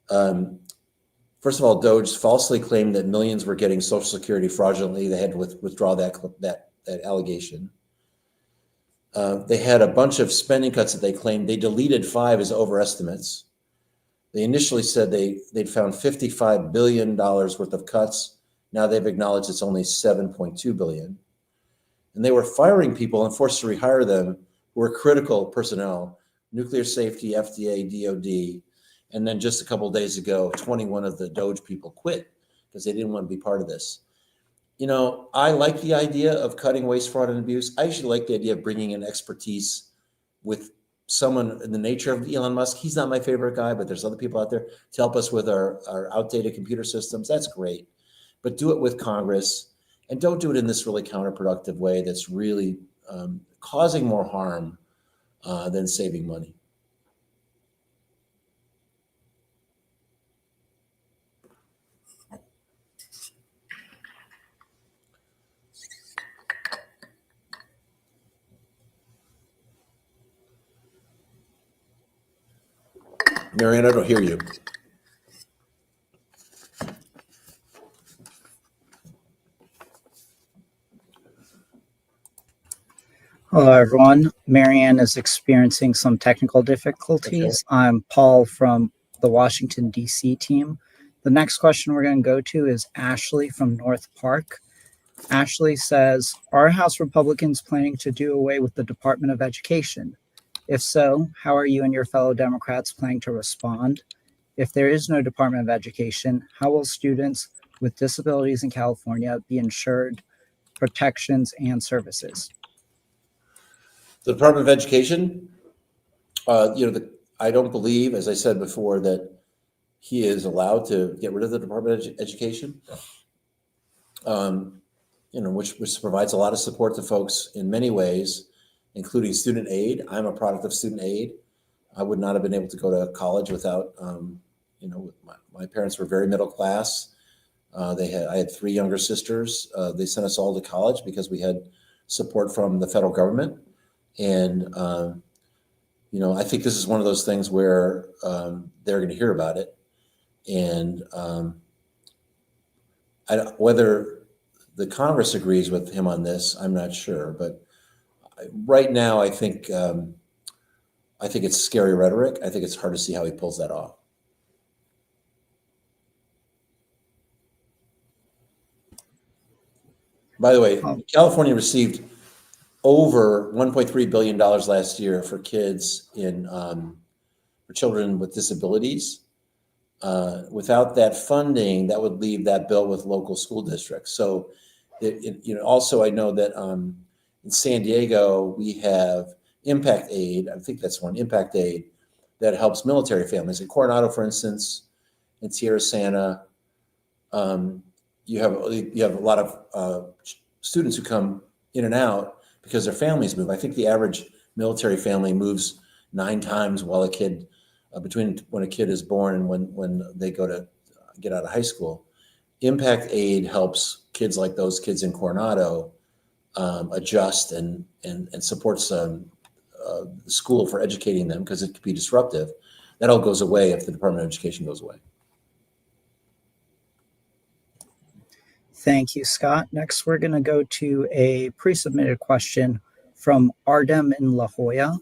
First of all, Doge falsely claimed that millions were getting Social Security fraudulently. They had to withdraw that allegation. They had a bunch of spending cuts that they claimed. They deleted 5 as overestimates. They initially said they'd found $55 billion worth of cuts. Now they've acknowledged it's only $7.2 billion. And they were firing people and forced to rehire them who were critical personnel, nuclear safety, FDA, DOD. And then just a couple of days ago, 21 of the Doge people quit because they didn't want to be part of this. I like the idea of cutting waste, fraud, and abuse. I actually like the idea of bringing in expertise with someone in the nature of Elon Musk. He's not my favorite guy, but there's other people out there to help us with our outdated computer systems. That's great. But do it with Congress. And don't do it in this really counterproductive way that's really causing more harm than saving money. Marianne, I don't hear you. Hello, everyone. Marianne is experiencing some technical difficulties. Okay. I'm Paul from the Washington, D.C. team. The next question we're going to go to is Ashley from North Park. Ashley says, are House Republicans planning to do away with the Department of Education? If so, how are you and your fellow Democrats planning to respond? If there is no Department of Education, how will students with disabilities in California be ensured protections and services? The Department of Education, I don't believe, as I said before, that he is allowed to get rid of the Department of Education, which provides a lot of support to folks in many ways, including student aid. I'm a product of student aid. I would not have been able to go to college without, my parents were very middle class. I had three younger sisters. They sent us all to college because we had support from the federal government. And, I think this is one of those things where they're going to hear about it. And whether the Congress agrees with him on this, I'm not sure. But right now, I think it's scary rhetoric. I think it's hard to see how he pulls that off. By the way, California received over $1.3 billion last year for kids for children with disabilities. Without that funding, that would leave that bill with local school districts. So, also I know that in San Diego we have Impact Aid. I think that's one, Impact Aid, that helps military families. In Coronado, for instance, in Sierra Santa, you have a lot of students who come in and out because their families move. I think the average military family moves 9 times while between when a kid is born and when they go to get out of high school. Impact Aid helps kids like those kids in Coronado adjust and supports the school for educating them because it could be disruptive. That all goes away if the Department of Education goes away. Thank you, Scott. Next, we're going to go to a pre-submitted question from Ardem in La Jolla.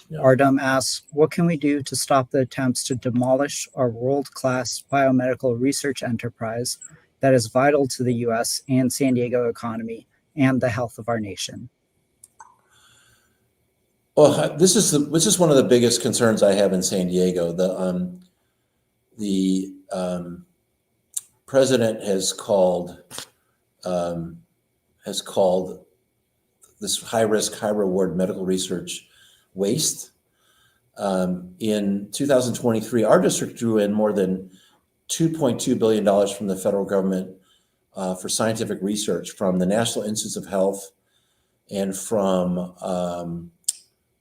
Yeah. Ardem asks, what can we do to stop the attempts to demolish our world-class biomedical research enterprise that is vital to the U.S. and San Diego economy and the health of our nation? Well, this is one of the biggest concerns I have in San Diego. The president has called this high risk, high reward medical research waste. In 2023, our district drew in more than $2.2 billion from the federal government for scientific research from the National Institutes of Health and from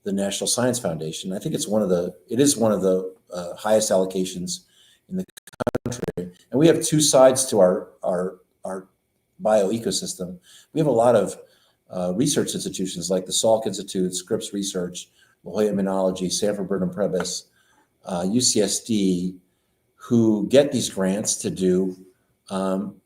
the National Science Foundation. I think it is one of the highest allocations in the country. And we have two sides to our bio ecosystem. We have a lot of research institutions like the Salk Institute, Scripps Research, La Jolla Immunology, Sanford Burnham Prebys, UCSD, who get these grants to do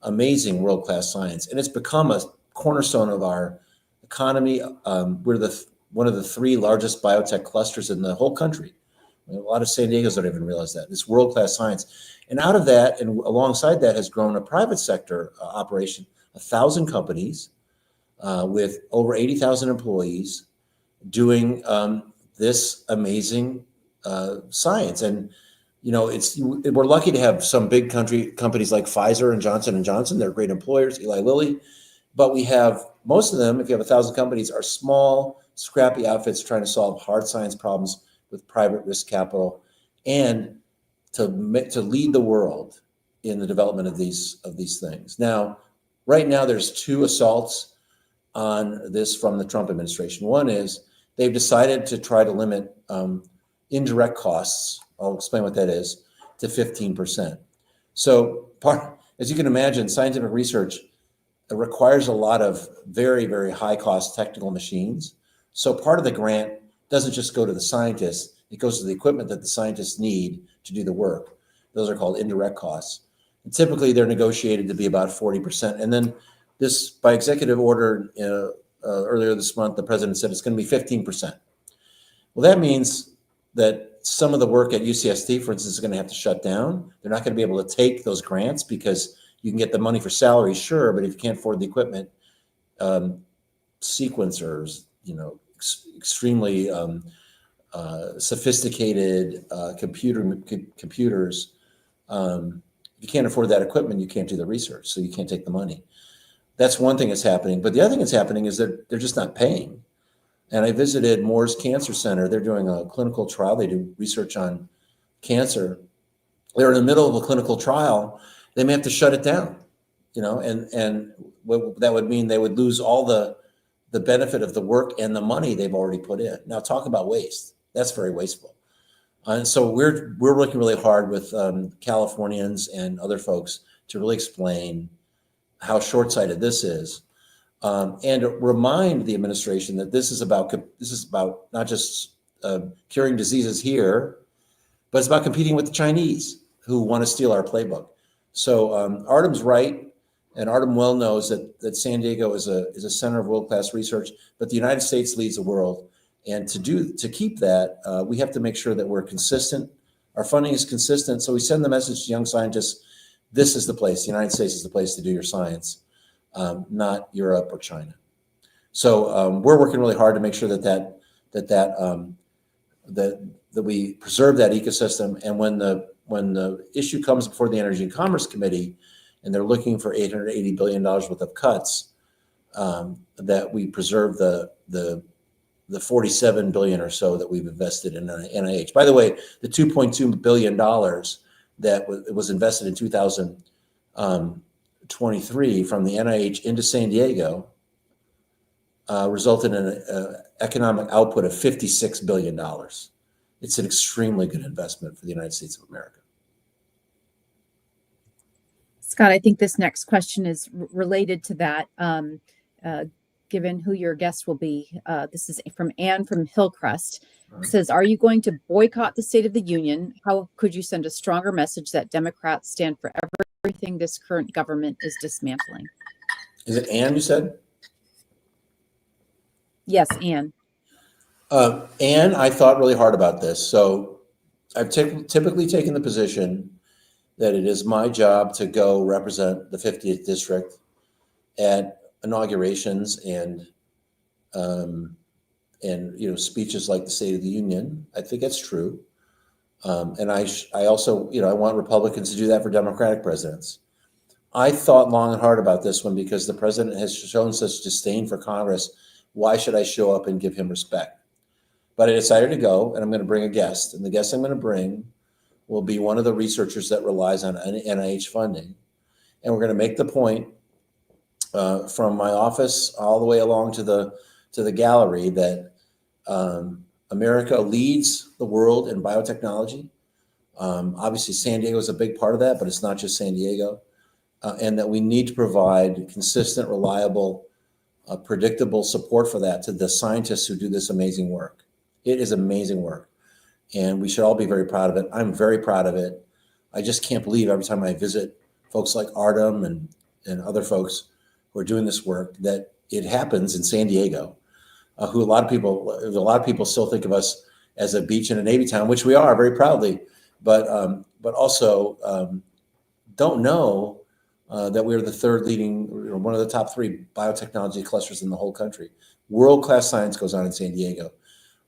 amazing world-class science. And it's become a cornerstone of our economy. We're one of the 3 largest biotech clusters in the whole country. A lot of San Diegos don't even realize that. It's world-class science. And out of that, and alongside that, has grown a private sector operation, 1,000 companies with over 80,000 employees doing this amazing science. And, we're lucky to have some big companies like Pfizer and Johnson & Johnson. They're great employers, Eli Lilly. But we have, most of them, if you have 1,000 companies, are small, scrappy outfits trying to solve hard science problems with private risk capital and to lead the world in the development of these things. Now, right now, there's 2 assaults on this from the Trump administration. One is they've decided to try to limit indirect costs. I'll explain what that is, to 15%. So as you can imagine, scientific research requires a lot of very, very high cost technical machines. So part of the grant doesn't just go to the scientists, it goes to the equipment that the scientists need to do the work. Those are called indirect costs. And typically they're negotiated to be about 40%. And then this, by executive order earlier this month, the president said it's going to be 15%. Well, that means that some of the work at UCSD, for instance, is going to have to shut down. They're not going to be able to take those grants because you can get the money for salaries, sure, but if you can't afford the equipment, sequencers, extremely sophisticated computers, if you can't afford that equipment, you can't do the research, so you can't take the money. That's one thing that's happening. But the other thing that's happening is that they're just not paying. And I visited Moore's Cancer Center. They're doing a clinical trial. They do research on cancer. they're in the middle of a clinical trial, they may have to shut it down, and what that would mean, they would lose all the benefit of the work and the money they've already put in. Now, talk about waste. That's very wasteful. And so we're working really hard with Californians and other folks to really explain how short-sighted this is, and remind the administration that this is about not just curing diseases here, but it's about competing with the Chinese who want to steal our playbook. So Artem's right, and Artem well knows that San Diego is a center of world-class research, but the United States leads the world. And to keep that, we have to make sure that we're consistent. Our funding is consistent. So we send the message to young scientists, this is the place, the United States is the place to do your science, not Europe or China. So we're working really hard to make sure that we preserve that ecosystem. And when the issue comes before the Energy and Commerce Committee, and they're looking for $880 billion worth of cuts, that we preserve the 47 billion or so that we've invested in NIH. By the way, the $2.2 billion that was invested in 2023 from the NIH into San Diego resulted in an economic output of $56 billion. It's an extremely good investment for the United States of America. Scott, I think this next question is related to that. Given who your guest will be, this is from Anne from Hillcrest. It says, are you going to boycott the State of the Union? How could you send a stronger message that Democrats stand for everything this current government is dismantling? Is it Anne you said? Yes, Anne. Anne, I thought really hard about this. So I've typically taken the position that it is my job to go represent the 50th district at inaugurations and speeches like the State of the Union. I think that's true. And I also, I want Republicans to do that for Democratic presidents. I thought long and hard about this one because the president has shown such disdain for Congress. Why should I show up and give him respect? But I decided to go, and I'm going to bring a guest. And the guest I'm going to bring will be one of the researchers that relies on NIH funding. And we're going to make the point from my office all the way along to the gallery that America leads the world in biotechnology. Obviously, San Diego is a big part of that, but it's not just San Diego. And that we need to provide consistent, reliable, predictable support for that to the scientists who do this amazing work. It is amazing work. And we should all be very proud of it. I'm very proud of it. I just can't believe every time I visit folks like Artem and other folks who are doing this work that it happens in San Diego, who a lot of people still think of us as a beach and a Navy town, which we are very proudly, but also don't know that we're the third leading, one of the top 3 biotechnology clusters in the whole country. World-class science goes on in San Diego.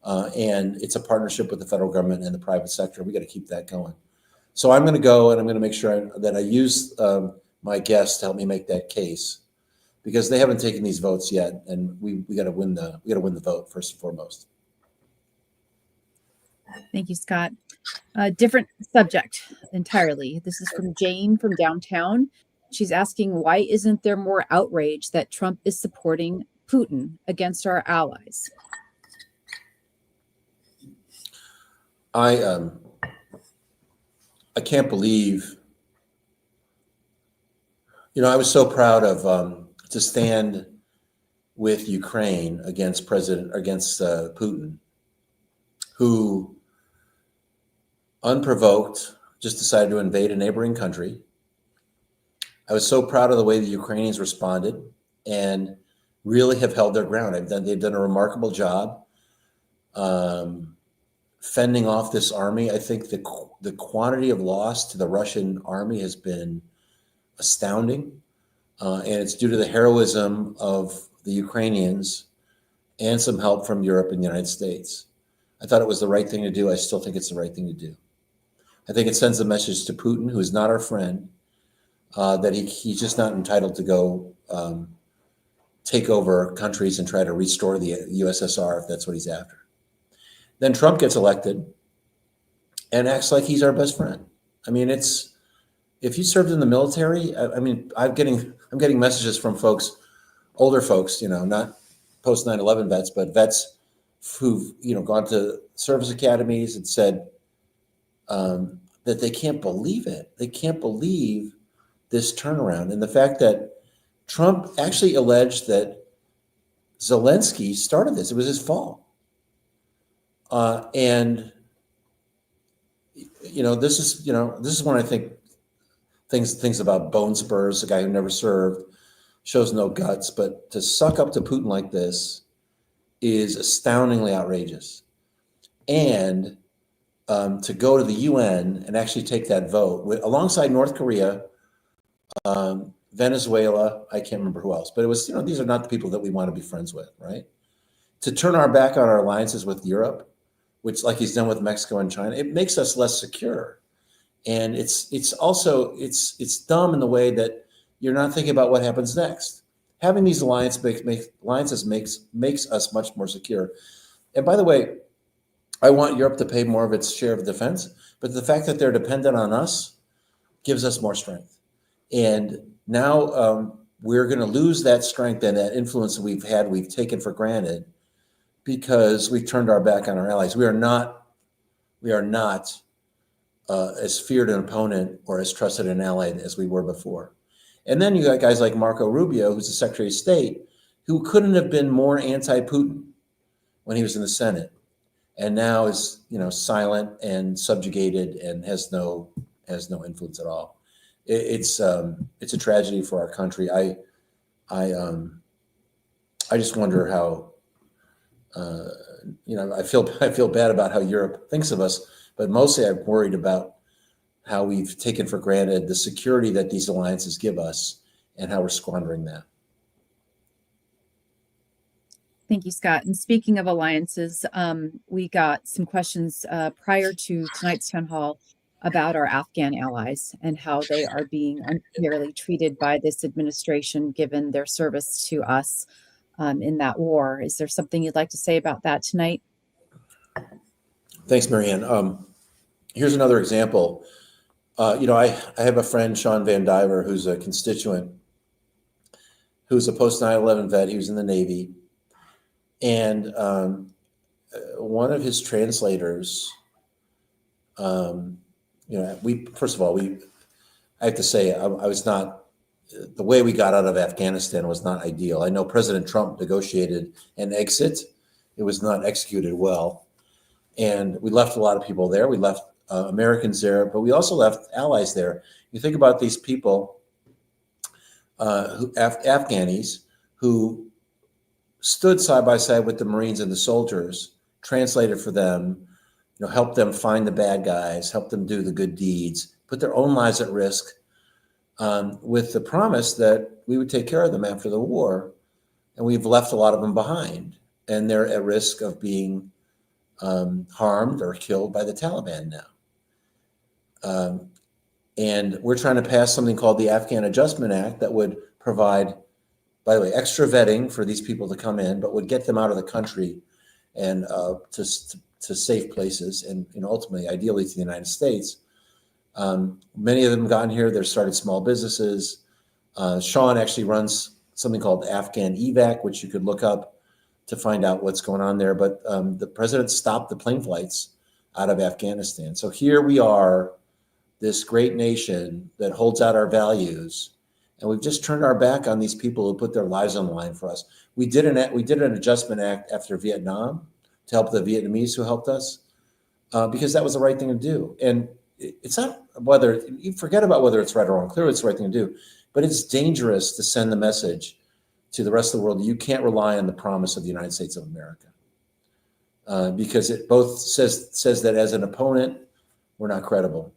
And it's a partnership with the federal government and the private sector. We got to keep that going. So I'm going to go and I'm going to make sure that I use my guests to help me make that case, because they haven't taken these votes yet, and we got to win the vote first and foremost. Thank you, Scott. Different subject entirely. This is from Jane from downtown. She's asking, why isn't there more outrage that Trump is supporting Putin against our allies? I can't believe, I was so proud of to stand with Ukraine against Putin, who unprovoked just decided to invade a neighboring country. I was so proud of the way the Ukrainians responded and really have held their ground. They've done a remarkable job fending off this army. I think the quantity of loss to the Russian army has been astounding. And it's due to the heroism of the Ukrainians and some help from Europe and the United States. I thought it was the right thing to do. I still think it's the right thing to do. I think it sends a message to Putin, who is not our friend, that he's just not entitled to go take over countries and try to restore the USSR if that's what he's after. Then Trump gets elected and acts like he's our best friend. I mean, it's if you served in the military. I mean, I'm getting messages from folks, older folks, not post 9/11 vets, but vets who've gone to service academies and said that they can't believe it. They can't believe this turnaround, and the fact that Trump actually alleged that Zelensky started this. It was his fault. And this is when I think things about Bone Spurs, the guy who never served, shows no guts. But to suck up to Putin like this is astoundingly outrageous. And to go to the UN and actually take that vote alongside North Korea, Venezuela, I can't remember who else, but it was, these are not the people that we want to be friends with, right? To turn our back on our alliances with Europe, which like he's done with Mexico and China, it makes us less secure. And it's also dumb in the way that you're not thinking about what happens next. Having these alliances makes us much more secure. And by the way, I want Europe to pay more of its share of defense, but the fact that they're dependent on us gives us more strength. And now we're going to lose that strength and that influence that we've taken for granted because we've turned our back on our allies. We are not as feared an opponent or as trusted an ally as we were before. And then you got guys like Marco Rubio, who's the Secretary of State, who couldn't have been more anti-Putin when he was in the Senate, and now is silent and subjugated and has no influence at all. It's a tragedy for our country. I just wonder how I feel bad about how Europe thinks of us, but mostly I'm worried about how we've taken for granted the security that these alliances give us and how we're squandering that. Thank you, Scott. And speaking of alliances, we got some questions prior to tonight's town hall about our Afghan allies and how they are being unfairly treated by this administration, given their service to us in that war. Is there something you'd like to say about that tonight? Thanks, Marianne. Here's another example. I have a friend, Sean Van Diver, who's a constituent, who's a post 9/11 vet. He was in the Navy. And one of his translators, first of all, I have to say, I was not, the way we got out of Afghanistan was not ideal. I know President Trump negotiated an exit. It was not executed well. And we left a lot of people there. We left Americans there, but we also left allies there. You think about these people, Afghanis, who stood side by side with the Marines and the soldiers, translated for them, helped them find the bad guys, helped them do the good deeds, put their own lives at risk, with the promise that we would take care of them after the war. And we've left a lot of them behind, and they're at risk of being harmed or killed by the Taliban now. And we're trying to pass something called the Afghan Adjustment Act that would provide, by the way, extra vetting for these people to come in, but would get them out of the country and to safe places and ultimately, ideally, to the United States. Many of them gotten here. They've started small businesses. Sean actually runs something called Afghan EVAC, which you could look up to find out what's going on there. But the president stopped the plane flights out of Afghanistan. So here we are, this great nation that holds out our values, and we've just turned our back on these people who put their lives on the line for us. We did an Adjustment Act after Vietnam to help the Vietnamese who helped us, because that was the right thing to do. And it's not whether you forget about whether it's right or wrong. Clearly, it's the right thing to do, but it's dangerous to send the message to the rest of the world that you can't rely on the promise of the United States of America, because it both says that as an opponent, we're not credible,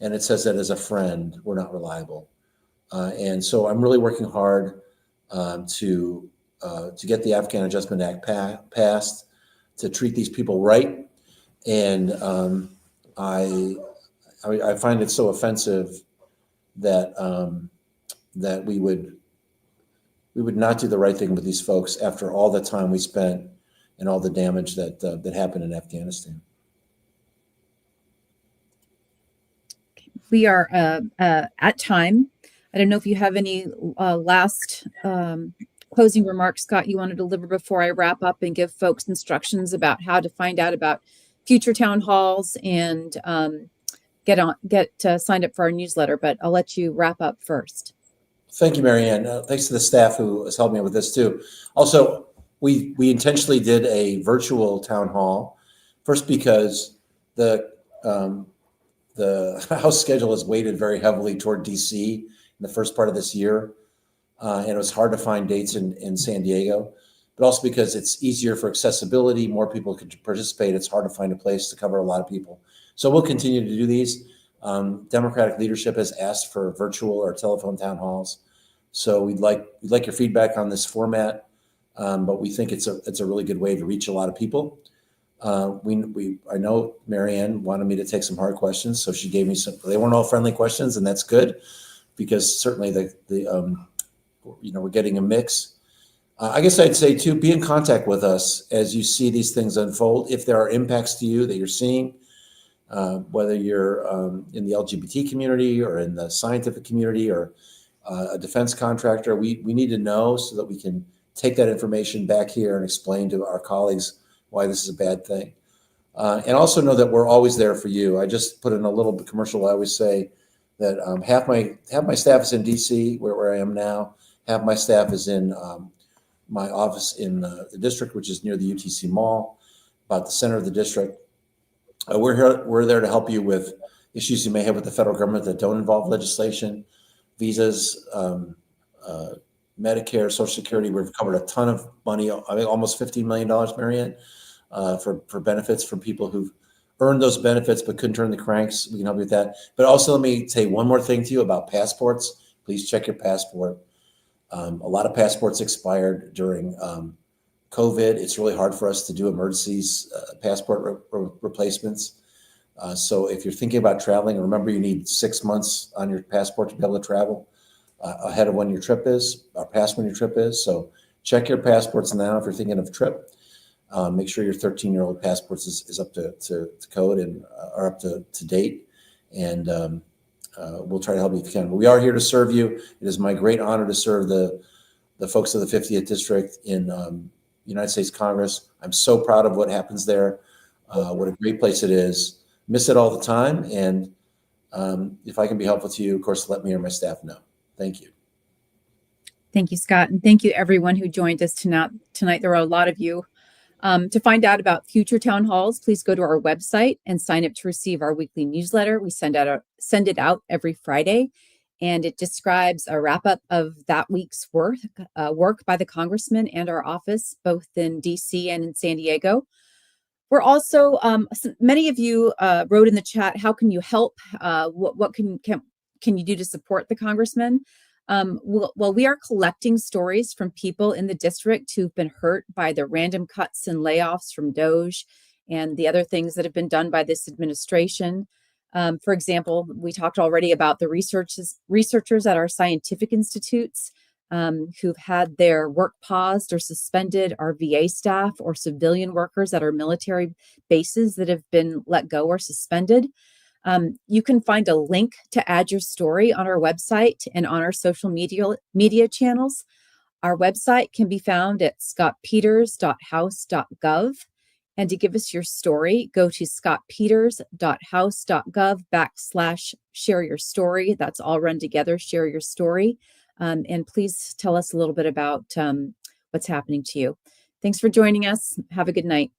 and it says that as a friend, we're not reliable. And so I'm really working hard to get the Afghan Adjustment Act passed, to treat these people right. And I find it so offensive that that we would not do the right thing with these folks after all the time we spent and all the damage that happened in Afghanistan. we are at time. I don't know if you have any last closing remarks, Scott, you want to deliver before I wrap up and give folks instructions about how to find out about future town halls and get signed up for our newsletter. But I'll let you wrap up first. Thank you, Marianne. Thanks to the staff who has helped me with this too. Also, we intentionally did a virtual town hall, first because the House schedule is weighted very heavily toward DC in the first part of this year, and it was hard to find dates in San Diego, but also because it's easier for accessibility, more people could participate. It's hard to find a place to cover a lot of people. So we'll continue to do these. Democratic leadership has asked for virtual or telephone town halls. So we'd like your feedback on this format, but we think it's a really good way to reach a lot of people. I know Marianne wanted me to take some hard questions, so she gave me some. They weren't all friendly questions, and that's good because certainly we're getting a mix. I guess I'd say too, be in contact with us as you see these things unfold. If there are impacts to you that you're seeing, whether you're in the LGBT community or in the scientific community or a defense contractor, we need to know so that we can take that information back here and explain to our colleagues why this is a bad thing. And also know that we're always there for you. I just put in a little bit commercial. I always say that half my staff is in DC, where I am now. Half my staff is in my office in the district, which is near the UTC Mall, about the center of the district. We're there to help you with issues you may have with the federal government that don't involve legislation, visas, Medicare, Social Security. We've covered a ton of money, I mean, almost $15 million, Marianne, for benefits from people who've earned those benefits but couldn't turn the cranks. We can help you with that. But also, let me say one more thing to you about passports. Please check your passport. A lot of passports expired during COVID. It's really hard for us to do emergencies, passport replacements. So if you're thinking about traveling, remember you need 6 months on your passport to be able to travel ahead of when your trip is, or past when your trip is. So check your passports now if you're thinking of a trip. Make sure your 13-year-old passports is up to code and are up to date. And we'll try to help you if you can. But we are here to serve you. It is my great honor to serve the folks of the 50th District in United States Congress. I'm so proud of what happens there. What a great place it is. Miss it all the time. And if I can be helpful to you, of course, let me or my staff know. Thank you. Thank you, Scott. And thank you everyone who joined us tonight. There are a lot of you. To find out about future town halls, please go to our website and sign up to receive our weekly newsletter. We send it out every Friday, and it describes a wrap up of that week's work by the congressman and our office, both in DC and in San Diego. We're also, many of you wrote in the chat, how can you help? What can you do to support the congressman? Well, we are collecting stories from people in the district who've been hurt by the random cuts and layoffs from DOGE and the other things that have been done by this administration. For example, we talked already about the researchers at our scientific institutes who've had their work paused or suspended, our VA staff or civilian workers at our military bases that have been let go or suspended. You can find a link to add your story on our website and on our social media channels. Our website can be found at scottpeters.house.gov. And to give us your story, go to scottpeters.house.gov/share your story. That's all run together, share your story. And please tell us a little bit about what's happening to you. Thanks for joining us. Have a good night.